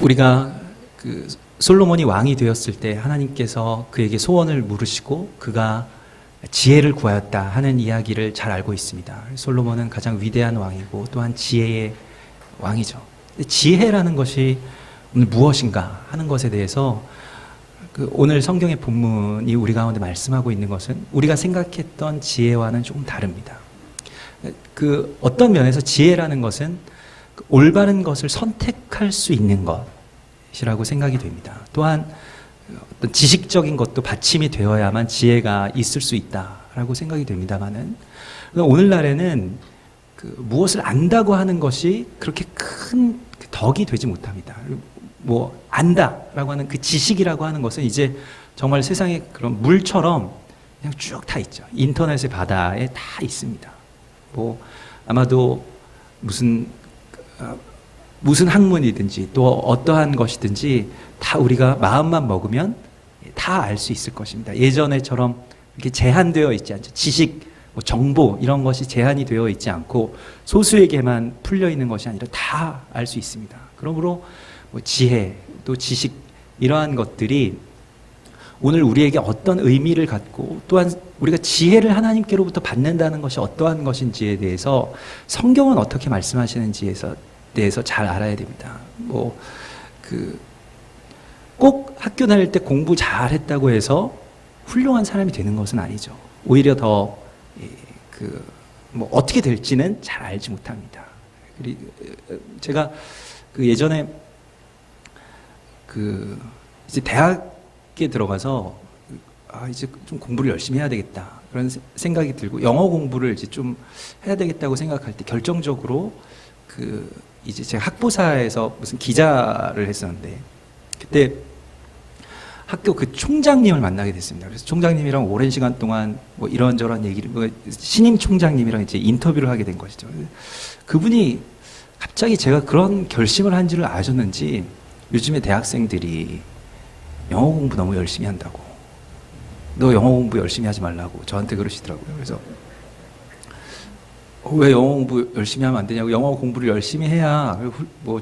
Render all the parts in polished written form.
우리가 그 솔로몬이 왕이 되었을 때 하나님께서 그에게 소원을 물으시고 그가 지혜를 구하였다 하는 이야기를 잘 알고 있습니다. 솔로몬은 가장 위대한 왕이고 또한 지혜의 왕이죠. 지혜라는 것이 오늘 무엇인가 하는 것에 대해서 오늘 성경의 본문이 우리 가운데 말씀하고 있는 것은 우리가 생각했던 지혜와는 조금 다릅니다. 어떤 면에서 지혜라는 것은 올바른 것을 선택할 수 있는 것이라고 생각이 됩니다. 또한 어떤 지식적인 것도 받침이 되어야만 지혜가 있을 수 있다라고 생각이 됩니다만은 오늘날에는 무엇을 안다고 하는 것이 그렇게 큰 덕이 되지 못합니다. 안다라고 하는 그 지식이라고 하는 것은 이제 정말 세상에 그런 물처럼 그냥 쭉 다 있죠. 인터넷의 바다에 다 있습니다. 아마도 무슨 학문이든지 또 어떠한 것이든지 다 우리가 마음만 먹으면 다 알 수 있을 것입니다. 예전에처럼 이렇게 제한되어 있지 않죠. 지식, 정보 이런 것이 제한이 되어 있지 않고 소수에게만 풀려 있는 것이 아니라 다 알 수 있습니다. 그러므로 지혜 또 지식 이러한 것들이 오늘 우리에게 어떤 의미를 갖고 또한 우리가 지혜를 하나님께로부터 받는다는 것이 어떠한 것인지에 대해서 성경은 어떻게 말씀하시는지에 대해서 잘 알아야 됩니다. 꼭 학교 다닐 때 공부 잘했다고 해서 훌륭한 사람이 되는 것은 아니죠. 오히려 더 어떻게 될지는 잘 알지 못합니다. 그리고 제가 예전에 이제 대학에 들어가서 이제 좀 공부를 열심히 해야 되겠다 그런 생각이 들고 영어 공부를 이제 좀 해야 되겠다고 생각할 때 결정적으로 이제 제가 학부사에서 무슨 기자를 했었는데 그때 학교 총장님을 만나게 됐습니다. 그래서 총장님이랑 오랜 시간 동안 이런저런 얘기를 신임 총장님이랑 이제 인터뷰를 하게 된 것이죠. 그분이 갑자기 제가 그런 결심을 한 줄을 아셨는지 요즘에 대학생들이 영어 공부 너무 열심히 한다고, 너 영어 공부 열심히 하지 말라고 저한테 그러시더라고요. 그래서 왜 영어 공부 열심히 하면 안 되냐고, 영어 공부를 열심히 해야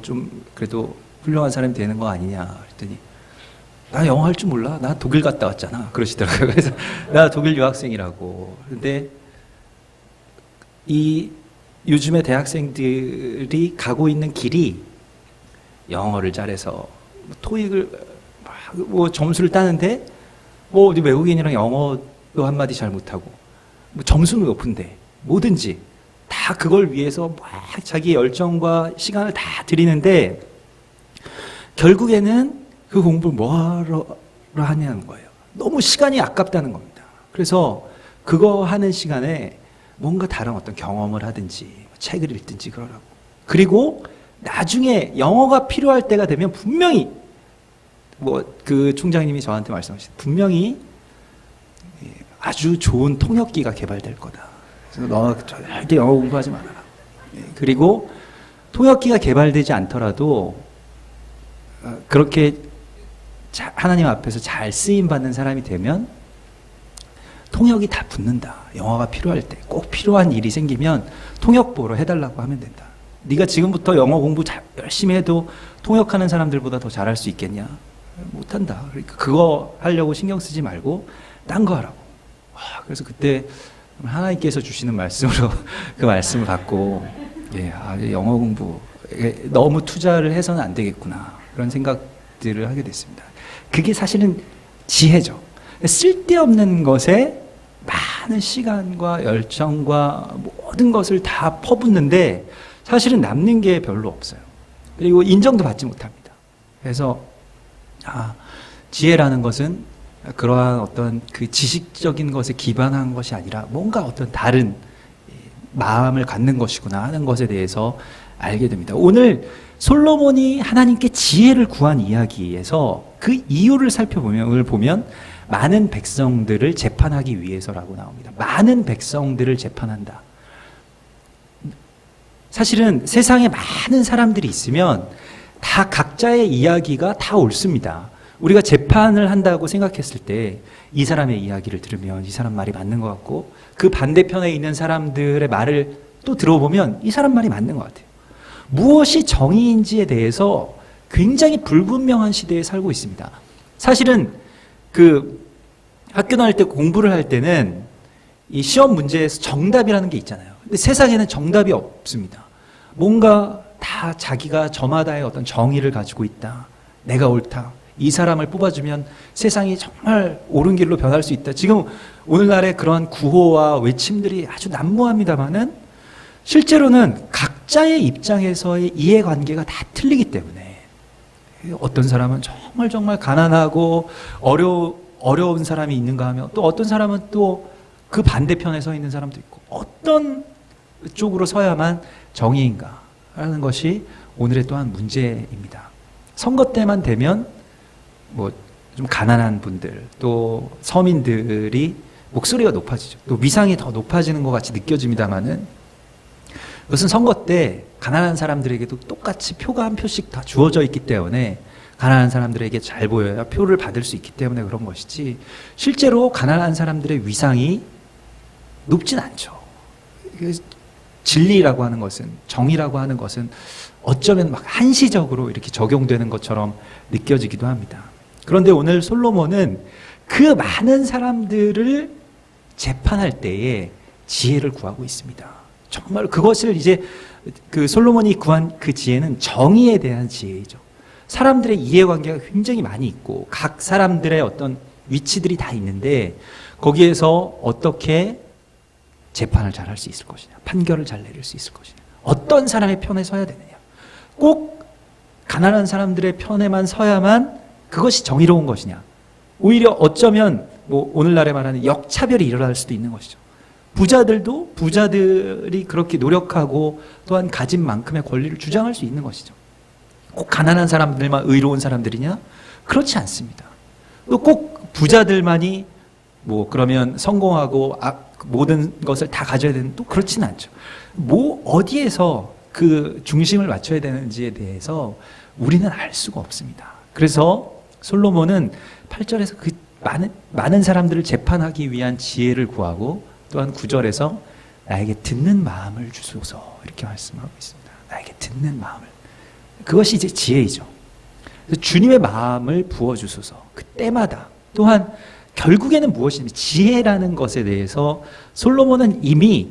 좀 그래도 훌륭한 사람이 되는 거 아니냐 그랬더니 나 영어 할 줄 몰라, 나 독일 갔다 왔잖아 그러시더라고요. 그래서 나 독일 유학생이라고. 근데 요즘에 대학생들이 가고 있는 길이 영어를 잘해서 토익을 점수를 따는데 외국인이랑 영어도 한마디 잘 못하고 점수는 높은데 뭐든지 다 그걸 위해서 막 자기 열정과 시간을 다 들이는데 결국에는 그 공부를 뭐하러 하냐는 거예요. 너무 시간이 아깝다는 겁니다. 그래서 그거 하는 시간에 뭔가 다른 어떤 경험을 하든지 책을 읽든지 그러라고. 그리고 나중에 영어가 필요할 때가 되면 분명히 그 총장님이 저한테 말씀하신 분명히 아주 좋은 통역기가 개발될 거다. 그래서 너 절대 영어 공부하지 말아라. 그리고 통역기가 개발되지 않더라도 그렇게 하나님 앞에서 잘 쓰임 받는 사람이 되면 통역이 다 붙는다. 영어가 필요할 때 꼭 필요한 일이 생기면 통역보로 해달라고 하면 된다. 네가 지금부터 영어 공부 열심히 해도 통역하는 사람들보다 더 잘할 수 있겠냐? 못한다. 그러니까 그거 하려고 신경 쓰지 말고 딴 거 하라고. 그래서 그때 하나님께서 주시는 말씀으로 그 말씀을 받고 영어 공부에 너무 투자를 해서는 안 되겠구나 그런 생각들을 하게 됐습니다. 그게 사실은 지혜죠. 쓸데없는 것에 많은 시간과 열정과 모든 것을 다 퍼붓는데 사실은 남는 게 별로 없어요. 그리고 인정도 받지 못합니다. 그래서 지혜라는 것은 그러한 어떤 그 지식적인 것에 기반한 것이 아니라 뭔가 어떤 다른 마음을 갖는 것이구나 하는 것에 대해서 알게 됩니다. 오늘 솔로몬이 하나님께 지혜를 구한 이야기에서 그 이유를 살펴보면 많은 백성들을 재판하기 위해서라고 나옵니다. 많은 백성들을 재판한다. 사실은 세상에 많은 사람들이 있으면 다 각자의 이야기가 다 옳습니다. 우리가 재판을 한다고 생각했을 때 이 사람의 이야기를 들으면 이 사람 말이 맞는 것 같고 그 반대편에 있는 사람들의 말을 또 들어보면 이 사람 말이 맞는 것 같아요. 무엇이 정의인지에 대해서 굉장히 불분명한 시대에 살고 있습니다. 사실은 그 학교 다닐 때 공부를 할 때는 이 시험 문제에서 정답이라는 게 있잖아요. 근데 세상에는 정답이 없습니다. 뭔가 다 자기가 저마다의 어떤 정의를 가지고 있다. 내가 옳다. 이 사람을 뽑아주면 세상이 정말 옳은 길로 변할 수 있다. 지금 오늘날의 그런 구호와 외침들이 아주 난무합니다만은 실제로는 각자의 입장에서의 이해관계가 다 틀리기 때문에 어떤 사람은 정말 가난하고 어려운 사람이 있는가 하면 또 어떤 사람은 또 그 반대편에 서 있는 사람도 있고 어떤 쪽으로 서야만 정의인가 하는 것이 오늘의 또한 문제입니다. 선거 때만 되면 뭐 좀 가난한 분들 또 서민들이 목소리가 높아지죠. 또 위상이 더 높아지는 것 같이 느껴집니다만은 그것은 선거 때 가난한 사람들에게도 똑같이 표가 한 표씩 다 주어져 있기 때문에 가난한 사람들에게 잘 보여야 표를 받을 수 있기 때문에 그런 것이지 실제로 가난한 사람들의 위상이 높진 않죠. 진리라고 하는 것은 정의라고 하는 것은 어쩌면 막 한시적으로 이렇게 적용되는 것처럼 느껴지기도 합니다. 그런데 오늘 솔로몬은 그 많은 사람들을 재판할 때에 지혜를 구하고 있습니다. 정말 그것을 이제 그 솔로몬이 구한 그 지혜는 정의에 대한 지혜이죠. 사람들의 이해관계가 굉장히 많이 있고 각 사람들의 어떤 위치들이 다 있는데 거기에서 어떻게 재판을 잘 할 수 있을 것이냐, 판결을 잘 내릴 수 있을 것이냐, 어떤 사람의 편에 서야 되느냐, 꼭 가난한 사람들의 편에만 서야만 그것이 정의로운 것이냐, 오히려 어쩌면 뭐 오늘날에 말하는 역차별이 일어날 수도 있는 것이죠. 부자들도 부자들이 그렇게 노력하고 또한 가진 만큼의 권리를 주장할 수 있는 것이죠. 꼭 가난한 사람들만 의로운 사람들이냐? 그렇지 않습니다. 또 꼭 부자들만이 뭐 그러면 성공하고 모든 것을 다 가져야 되는 또 그렇지는 않죠. 뭐 어디에서 그 중심을 맞춰야 되는지에 대해서 우리는 알 수가 없습니다. 그래서 솔로몬은 8절에서 그 많은 사람들을 재판하기 위한 지혜를 구하고 또한 9절에서 나에게 듣는 마음을 주소서 이렇게 말씀하고 있습니다. 나에게 듣는 마음을. 그것이 이제 지혜이죠. 주님의 마음을 부어주소서. 그때마다 또한 결국에는 무엇이냐면 지혜라는 것에 대해서 솔로몬은 이미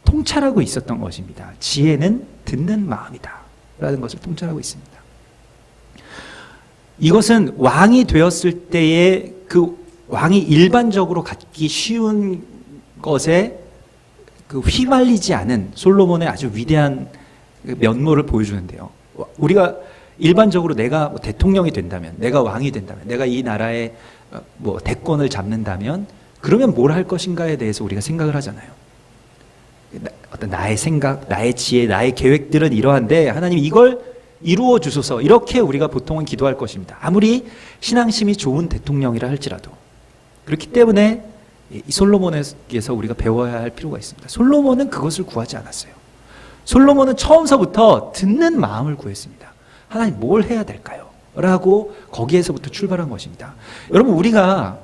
통찰하고 있었던 것입니다. 지혜는 듣는 마음이다 라는 것을 통찰하고 있습니다. 이것은 왕이 되었을 때의 그 왕이 일반적으로 갖기 쉬운 것에 그 휘말리지 않은 솔로몬의 아주 위대한 면모를 보여주는데요. 우리가 일반적으로 내가 뭐 대통령이 된다면, 내가 왕이 된다면, 내가 이 나라의 뭐 대권을 잡는다면, 그러면 뭘 할 것인가에 대해서 우리가 생각을 하잖아요. 어떤 나의 생각, 나의 지혜, 나의 계획들은 이러한데 하나님 이걸 이루어 주소서 이렇게 우리가 보통은 기도할 것입니다. 아무리 신앙심이 좋은 대통령이라 할지라도. 그렇기 때문에 이 솔로몬에게서 우리가 배워야 할 필요가 있습니다. 솔로몬은 그것을 구하지 않았어요. 솔로몬은 처음서부터 듣는 마음을 구했습니다. 하나님 뭘 해야 될까요? 라고 거기에서부터 출발한 것입니다. 여러분 우리가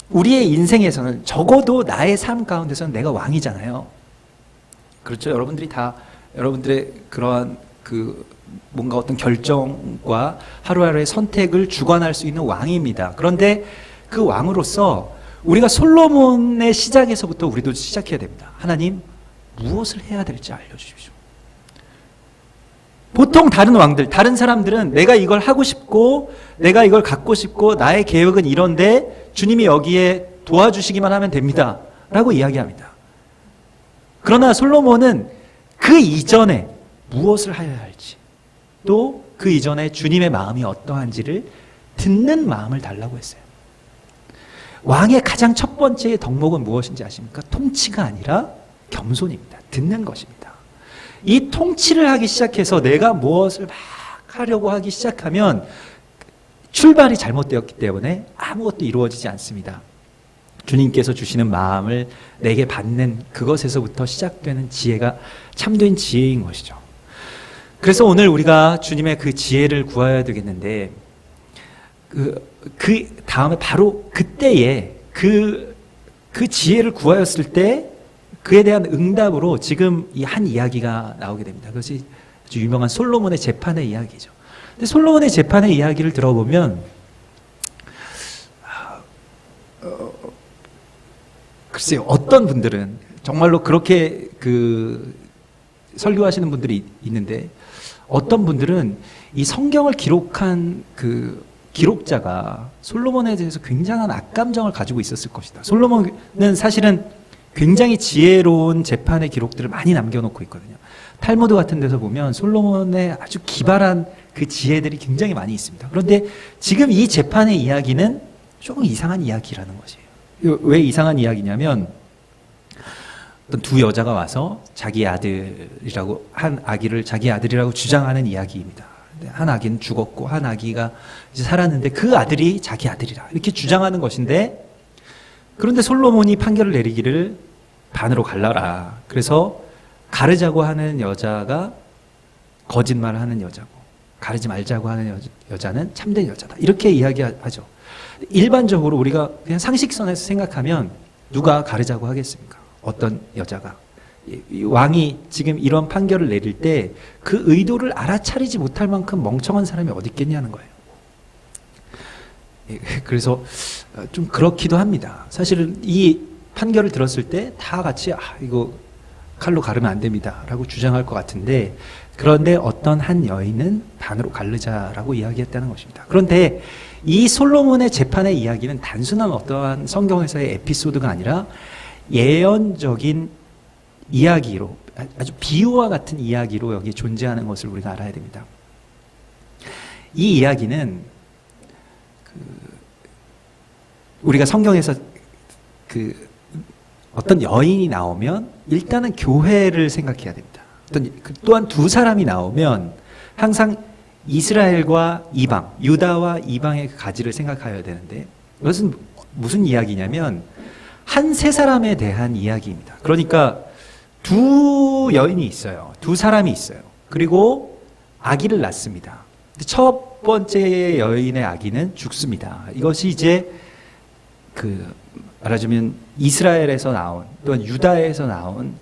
우리의 인생에서는 적어도 나의 삶 가운데서는 내가 왕이잖아요. 그렇죠? 여러분들이 다 여러분들의 그러한 그 뭔가 어떤 결정과 하루하루의 선택을 주관할 수 있는 왕입니다. 그런데 그 왕으로서 우리가 솔로몬의 시작에서부터 우리도 시작해야 됩니다. 하나님 무엇을 해야 될지 알려주십시오. 보통 다른 왕들, 다른 사람들은 내가 이걸 하고 싶고 내가 이걸 갖고 싶고 나의 계획은 이런데 주님이 여기에 도와주시기만 하면 됩니다 라고 이야기합니다. 그러나 솔로몬은 그 이전에 무엇을 해야 할지 또 그 이전에 주님의 마음이 어떠한지를 듣는 마음을 달라고 했어요. 왕의 가장 첫 번째 덕목은 무엇인지 아십니까? 통치가 아니라 겸손입니다. 듣는 것입니다. 이 통치를 하기 시작해서 내가 무엇을 막 하려고 하기 시작하면 출발이 잘못되었기 때문에 아무것도 이루어지지 않습니다. 주님께서 주시는 마음을 내게 받는 그것에서부터 시작되는 지혜가 참된 지혜인 것이죠. 그래서 오늘 우리가 주님의 그 지혜를 구해야 되겠는데 그 다음에 바로 그때에 그 지혜를 구하였을 때 그에 대한 응답으로 지금 이 한 이야기가 나오게 됩니다. 그것이 아주 유명한 솔로몬의 재판의 이야기죠. 근데 솔로몬의 재판의 이야기를 들어보면 글쎄요, 어떤 분들은 정말로 그렇게 설교하시는 분들이 있는데, 어떤 분들은 이 성경을 기록한 기록자가 솔로몬에 대해서 굉장한 악감정을 가지고 있었을 것이다. 솔로몬은 사실은 굉장히 지혜로운 재판의 기록들을 많이 남겨놓고 있거든요. 탈무드 같은 데서 보면 솔로몬의 아주 기발한 그 지혜들이 굉장히 많이 있습니다. 그런데 지금 이 재판의 이야기는 조금 이상한 이야기라는 것이에요. 왜 이상한 이야기냐면, 어떤 두 여자가 와서 자기 아들이라고, 한 아기를 자기 아들이라고 주장하는 이야기입니다. 한 아기는 죽었고 한 아기가 이제 살았는데 그 아들이 자기 아들이라 이렇게 주장하는 것인데, 그런데 솔로몬이 판결을 내리기를 반으로 갈라라. 그래서 가르자고 하는 여자가 거짓말을 하는 여자고, 가르지 말자고 하는 여자는 참된 여자다. 이렇게 이야기하죠. 일반적으로 우리가 그냥 상식선에서 생각하면 누가 가르자고 하겠습니까? 어떤 여자가. 왕이 지금 이런 판결을 내릴 때 그 의도를 알아차리지 못할 만큼 멍청한 사람이 어디 있겠냐는 거예요. 그래서 좀 그렇기도 합니다. 사실은 이 판결을 들었을 때 다 같이 이거 칼로 가르면 안 됩니다 라고 주장할 것 같은데, 그런데 어떤 한 여인은 반으로 가르자라고 이야기했다는 것입니다. 그런데 이 솔로몬의 재판의 이야기는 단순한 어떠한 성경에서의 에피소드가 아니라 예언적인 이야기로, 아주 비유와 같은 이야기로 여기 존재하는 것을 우리가 알아야 됩니다. 이 이야기는 우리가 성경에서 어떤 여인이 나오면 일단은 교회를 생각해야 됩니다. 또한 두 사람이 나오면 항상 이스라엘과 이방, 유다와 이방의 가지를 생각해야 되는데, 이것은 무슨 이야기냐면 한 세 사람에 대한 이야기입니다. 그러니까 두 여인이 있어요. 두 사람이 있어요. 그리고 아기를 낳습니다. 첫 번째 여인의 아기는 죽습니다. 이것이 이제 말하자면 이스라엘에서 나온, 또한 유다에서 나온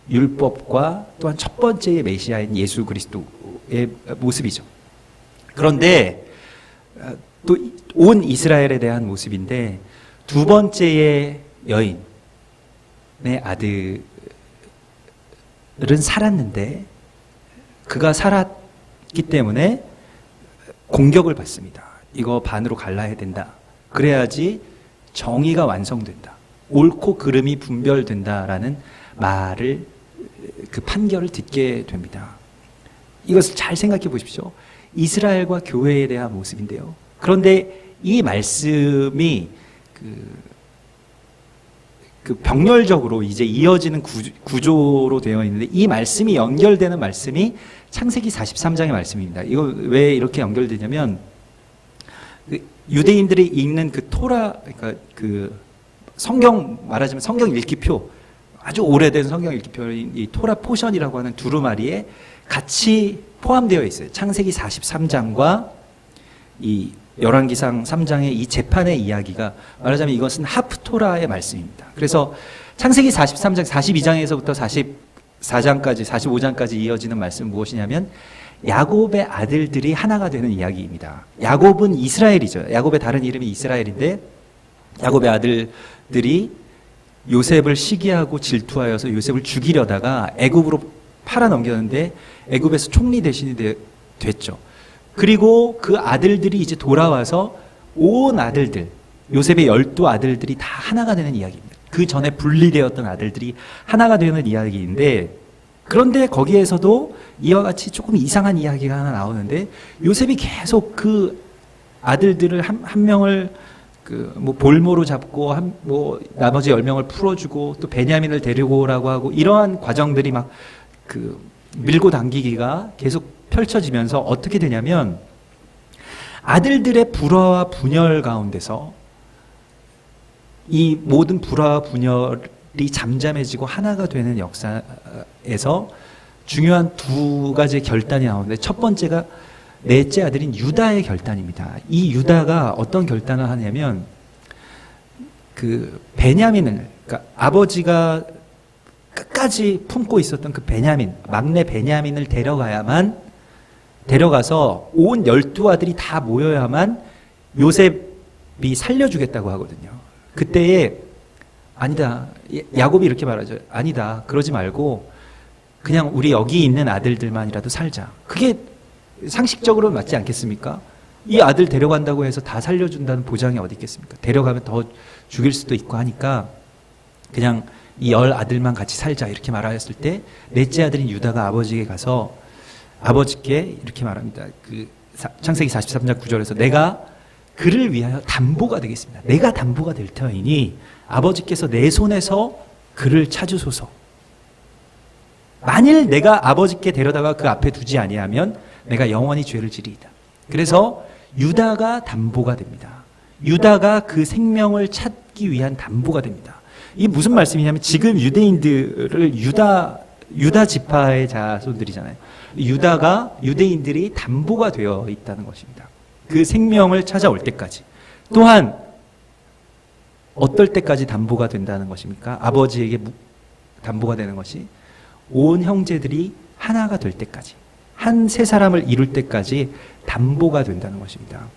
율법과 또한 첫 번째의 메시아인 예수 그리스도의 모습이죠. 그런데 또 온 이스라엘에 대한 모습인데, 두 번째의 여인의 아들은 살았는데, 그가 살았기 때문에 공격을 받습니다. 이거 반으로 갈라야 된다. 그래야지 정의가 완성된다. 옳고 그름이 분별된다라는 말을, 그 판결을 듣게 됩니다. 이것을 잘 생각해 보십시오. 이스라엘과 교회에 대한 모습인데요. 그런데 이 말씀이 병렬적으로 이제 이어지는 구조로 되어 있는데, 이 말씀이 연결되는 말씀이 창세기 43장의 말씀입니다. 이거 왜 이렇게 연결되냐면, 유대인들이 읽는 토라, 그러니까 성경, 말하자면 성경 읽기표, 아주 오래된 성경 읽기표인 이 토라 포션이라고 하는 두루마리에 같이 포함되어 있어요. 창세기 43장과 이 열왕기상 3장의 이 재판의 이야기가, 말하자면 이것은 하프토라의 말씀입니다. 그래서 창세기 43장, 42장에서부터 44장까지, 45장까지 이어지는 말씀은 무엇이냐면, 야곱의 아들들이 하나가 되는 이야기입니다. 야곱은 이스라엘이죠. 야곱의 다른 이름이 이스라엘인데, 야곱의 아들들이 요셉을 시기하고 질투하여서 요셉을 죽이려다가 애굽으로 팔아넘겼는데, 애굽에서 총리 대신이 됐죠. 그리고 그 아들들이 이제 돌아와서 온 아들들, 요셉의 12아들들이 다 하나가 되는 이야기입니다. 그 전에 분리되었던 아들들이 하나가 되는 이야기인데, 그런데 거기에서도 이와 같이 조금 이상한 이야기가 하나 나오는데, 요셉이 계속 그 아들들을 한 명을 볼모로 잡고 나머지 10명을 풀어주고, 또 베냐민을 데리고 오라고 하고, 이러한 과정들이 막 밀고 당기기가 계속 펼쳐지면서 어떻게 되냐면, 아들들의 불화와 분열 가운데서 이 모든 불화와 분열이 잠잠해지고 하나가 되는 역사에서 중요한 두 가지의 결단이 나오는데, 첫 번째가 넷째 아들인 유다의 결단입니다. 이 유다가 어떤 결단을 하냐면, 베냐민을, 그러니까 아버지가 끝까지 품고 있었던 그 베냐민, 막내 베냐민을 데려가야만 데려가서 온 12아들이 다 모여야만 요셉이 살려주겠다고 하거든요. 그때에 아니다. 야곱이 이렇게 말하죠. 아니다. 그러지 말고 그냥 우리 여기 있는 아들들만이라도 살자. 그게 상식적으로 맞지 않겠습니까? 이 아들 데려간다고 해서 다 살려준다는 보장이 어디 있겠습니까? 데려가면 더 죽일 수도 있고 하니까 그냥 이 10아들만 같이 살자 이렇게 말하였을 때 넷째 아들인 유다가 아버지에게 가서 아버지께 이렇게 말합니다. 그 창세기 43장 9절에서 내가 그를 위하여 담보가 되겠습니다. 내가 담보가 될 터이니 아버지께서 내 손에서 그를 찾으소서. 만일 내가 아버지께 데려다가 그 앞에 두지 아니하면 내가 영원히 죄를 지리이다. 그래서 유다가 담보가 됩니다. 유다가 그 생명을 찾기 위한 담보가 됩니다. 이게 무슨 말씀이냐면 지금 유대인들을 유다 지파의 자손들이잖아요. 유대인들이 담보가 되어 있다는 것입니다. 그 생명을 찾아올 때까지. 또한 어떨 때까지 담보가 된다는 것입니까? 아버지에게 담보가 되는 것이 온 형제들이 하나가 될 때까지, 한 세 사람을 이룰 때까지 담보가 된다는 것입니다.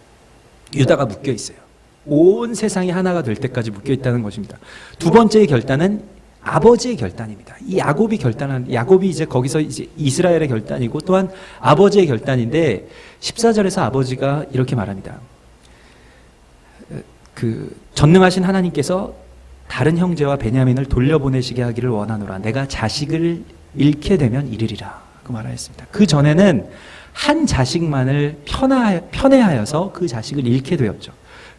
유다가 묶여 있어요. 온 세상이 하나가 될 때까지 묶여 있다는 것입니다. 두 번째의 결단은 아버지의 결단입니다. 이 야곱이 이제 거기서 이제 이스라엘의 결단이고 또한 아버지의 결단인데 14절에서 아버지가 이렇게 말합니다. 그 전능하신 하나님께서 다른 형제와 베냐민을 돌려보내시게 하기를 원하노라. 내가 자식을 잃게 되면 이르리라. 그 말하였습니다. 그 전에는 한 자식만을 편애하여서 그 자식을 잃게 되었죠.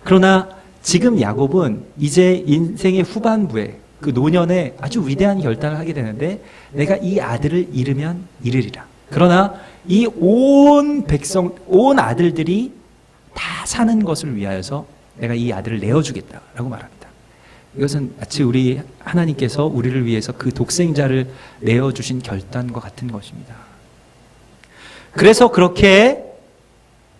그러나 지금 야곱은 이제 인생의 후반부에 그 노년에 아주 위대한 결단을 하게 되는데 내가 이 아들을 잃으면 이르리라. 그러나 이 온 아들들이 다 사는 것을 위하여서 내가 이 아들을 내어주겠다라고 말합니다. 이것은 마치 우리 하나님께서 우리를 위해서 그 독생자를 내어주신 결단과 같은 것입니다. 그래서 그렇게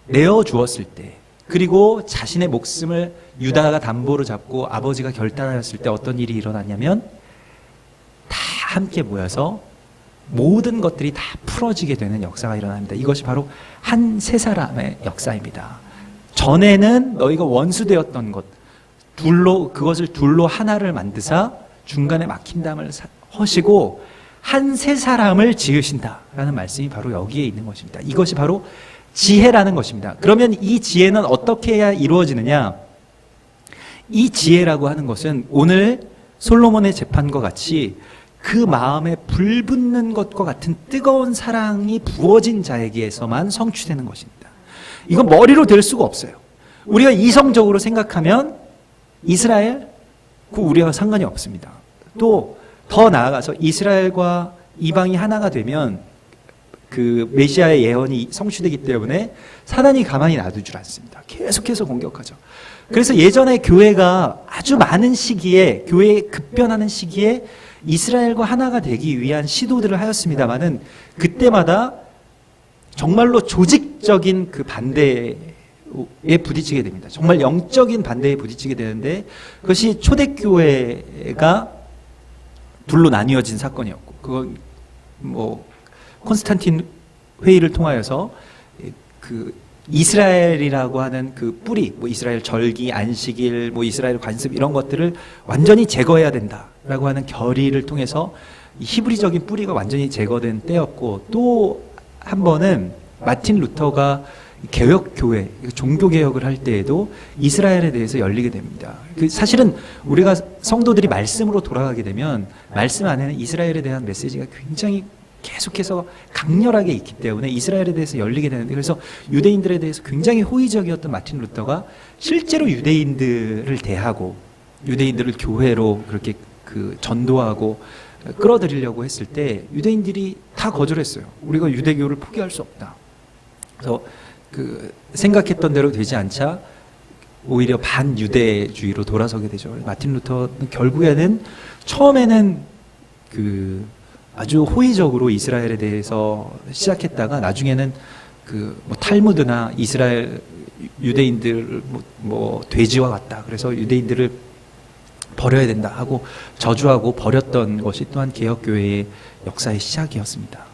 내어주었을 때 그리고 자신의 목숨을 유다가 담보로 잡고 아버지가 결단하였을 때 어떤 일이 일어났냐면 다 함께 모여서 모든 것들이 다 풀어지게 되는 역사가 일어납니다. 이것이 바로 한 세 사람의 역사입니다. 전에는 너희가 원수되었던 것, 그것을 둘로 하나를 만드사 중간에 막힌담을 허시고 한 세 사람을 지으신다라는 말씀이 바로 여기에 있는 것입니다. 이것이 바로 지혜라는 것입니다. 그러면 이 지혜는 어떻게 해야 이루어지느냐? 이 지혜라고 하는 것은 오늘 솔로몬의 재판과 같이 그 마음에 불붙는 것과 같은 뜨거운 사랑이 부어진 자에게서만 성취되는 것입니다. 이건 머리로 될 수가 없어요. 우리가 이성적으로 생각하면 이스라엘, 그 우리와 상관이 없습니다. 또 더 나아가서 이스라엘과 이방이 하나가 되면 그 메시아의 예언이 성취되기 때문에 사단이 가만히 놔둘 줄 않습니다. 계속해서 공격하죠. 그래서 예전에 교회가 아주 많은 시기에, 교회에 급변하는 시기에 이스라엘과 하나가 되기 위한 시도들을 하였습니다마는 그때마다 정말로 조직적인 그 반대에 부딪히게 됩니다. 정말 영적인 반대에 부딪히게 되는데 그것이 초대교회가 둘로 나뉘어진 사건이었고 그건 콘스탄틴 회의를 통하여서 그 이스라엘이라고 하는 그 뿌리, 이스라엘 절기, 안식일, 이스라엘 관습 이런 것들을 완전히 제거해야 된다라고 하는 결의를 통해서 히브리적인 뿌리가 완전히 제거된 때였고 또 한 번은 마틴 루터가 개혁교회, 종교개혁을 할 때에도 이스라엘에 대해서 열리게 됩니다. 사실은 우리가 성도들이 말씀으로 돌아가게 되면 말씀 안에는 이스라엘에 대한 메시지가 굉장히 계속해서 강렬하게 있기 때문에 이스라엘에 대해서 열리게 되는데 그래서 유대인들에 대해서 굉장히 호의적이었던 마틴 루터가 실제로 유대인들을 대하고 유대인들을 교회로 그렇게 전도하고 끌어들이려고 했을 때 유대인들이 다 거절했어요. 우리가 유대교를 포기할 수 없다. 그래서 생각했던 대로 되지 않자 오히려 반유대주의로 돌아서게 되죠. 마틴 루터는 결국에는 처음에는 아주 호의적으로 이스라엘에 대해서 시작했다가 나중에는 탈무드나 이스라엘 유대인들 돼지와 같다. 그래서 유대인들을 버려야 된다 하고 저주하고 버렸던 것이 또한 개혁교회의 역사의 시작이었습니다.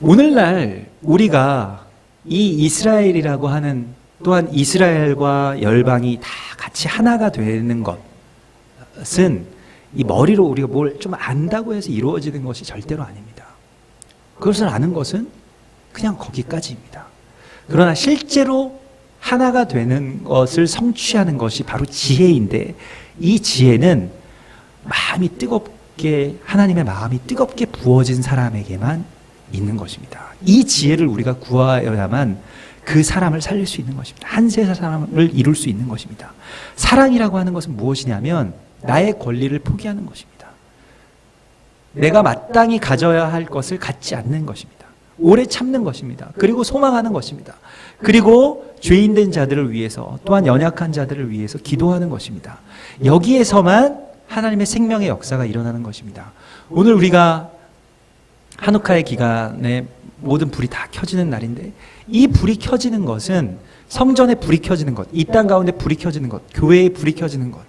오늘날 우리가 이 이스라엘이라고 하는, 또한 이스라엘과 열방이 다 같이 하나가 되는 것은 이 머리로 우리가 뭘 좀 안다고 해서 이루어지는 것이 절대로 아닙니다. 그것을 아는 것은 그냥 거기까지입니다. 그러나 실제로 하나가 되는 것을 성취하는 것이 바로 지혜인데, 이 지혜는 마음이 뜨겁게, 하나님의 마음이 뜨겁게 부어진 사람에게만 있는 것입니다. 이 지혜를 우리가 구하여야만 그 사람을 살릴 수 있는 것입니다. 한 세 사람을 이룰 수 있는 것입니다. 사랑이라고 하는 것은 무엇이냐면 나의 권리를 포기하는 것입니다. 내가 마땅히 가져야 할 것을 갖지 않는 것입니다. 오래 참는 것입니다. 그리고 소망하는 것입니다. 그리고 죄인된 자들을 위해서, 또한 연약한 자들을 위해서 기도하는 것입니다. 여기에서만 하나님의 생명의 역사가 일어나는 것입니다. 오늘 우리가 하누카의 기간에 모든 불이 다 켜지는 날인데, 이 불이 켜지는 것은 성전에 불이 켜지는 것, 이 땅 가운데 불이 켜지는 것, 교회에 불이 켜지는 것,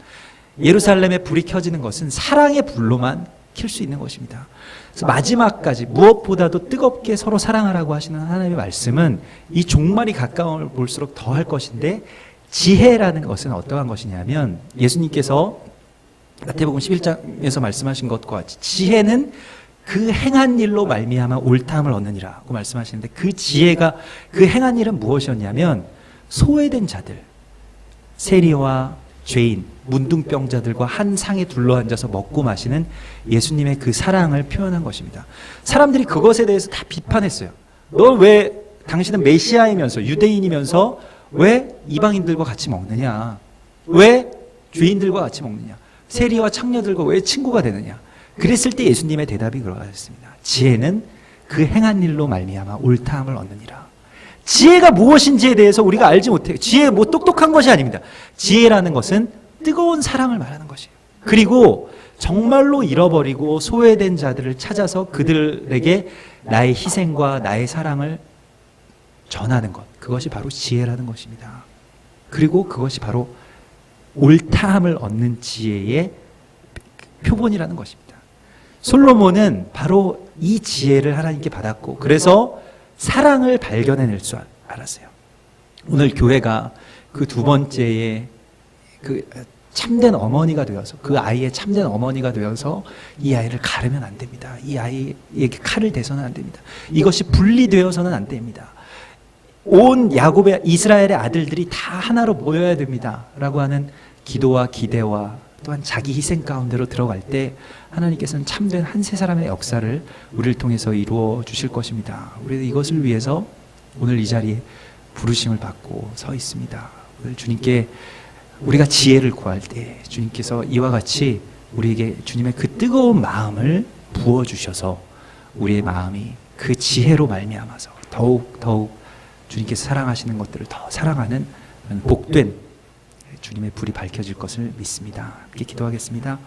예루살렘에 불이 켜지는 것은 사랑의 불로만 켤 수 있는 것입니다. 그래서 마지막까지 무엇보다도 뜨겁게 서로 사랑하라고 하시는 하나님의 말씀은 이 종말이 가까움을 볼수록 더할 것인데, 지혜라는 것은 어떠한 것이냐면 예수님께서 마태복음 11장에서 말씀하신 것과 같이 지혜는 그 행한 일로 말미암아 옳다함을 얻느니라고 말씀하시는데, 그 지혜가, 그 행한 일은 무엇이었냐면 소외된 자들, 세리와 죄인, 문둥병자들과 한 상에 둘러앉아서 먹고 마시는 예수님의 그 사랑을 표현한 것입니다. 사람들이 그것에 대해서 다 비판했어요. 너 왜, 당신은 메시아이면서 유대인이면서 왜 이방인들과 같이 먹느냐? 왜 죄인들과 같이 먹느냐? 세리와 창녀들과 왜 친구가 되느냐? 그랬을 때 예수님의 대답이 그러하였습니다. 지혜는 그 행한 일로 말미암아 옳다함을 얻느니라. 지혜가 무엇인지에 대해서 우리가 알지 못해요. 지혜 뭐 똑똑한 것이 아닙니다. 지혜라는 것은 뜨거운 사랑을 말하는 것이에요. 그리고 정말로 잃어버리고 소외된 자들을 찾아서 그들에게 나의 희생과 나의 사랑을 전하는 것, 그것이 바로 지혜라는 것입니다. 그리고 그것이 바로 옳다함을 얻는 지혜의 표본이라는 것입니다. 솔로몬은 바로 이 지혜를 하나님께 받았고, 그래서 사랑을 발견해낼 줄 알았어요. 오늘 교회가 그 두 번째의 그 참된 어머니가 되어서, 그 아이의 참된 어머니가 되어서 이 아이를 가르면 안 됩니다. 이 아이에게 칼을 대서는 안 됩니다. 이것이 분리되어서는 안 됩니다. 온 야곱의, 이스라엘의 아들들이 다 하나로 모여야 됩니다 라고 하는 기도와 기대와 또한 자기 희생 가운데로 들어갈 때 하나님께서는 참된 한 세 사람의 역사를 우리를 통해서 이루어 주실 것입니다. 우리는 이것을 위해서 오늘 이 자리에 부르심을 받고 서 있습니다. 오늘 주님께 우리가 지혜를 구할 때 주님께서 이와 같이 우리에게 주님의 그 뜨거운 마음을 부어주셔서 우리의 마음이 그 지혜로 말미암아서 더욱 주님께서 사랑하시는 것들을 더 사랑하는 복된 주님의 불이 밝혀질 것을 믿습니다. 함께 기도하겠습니다.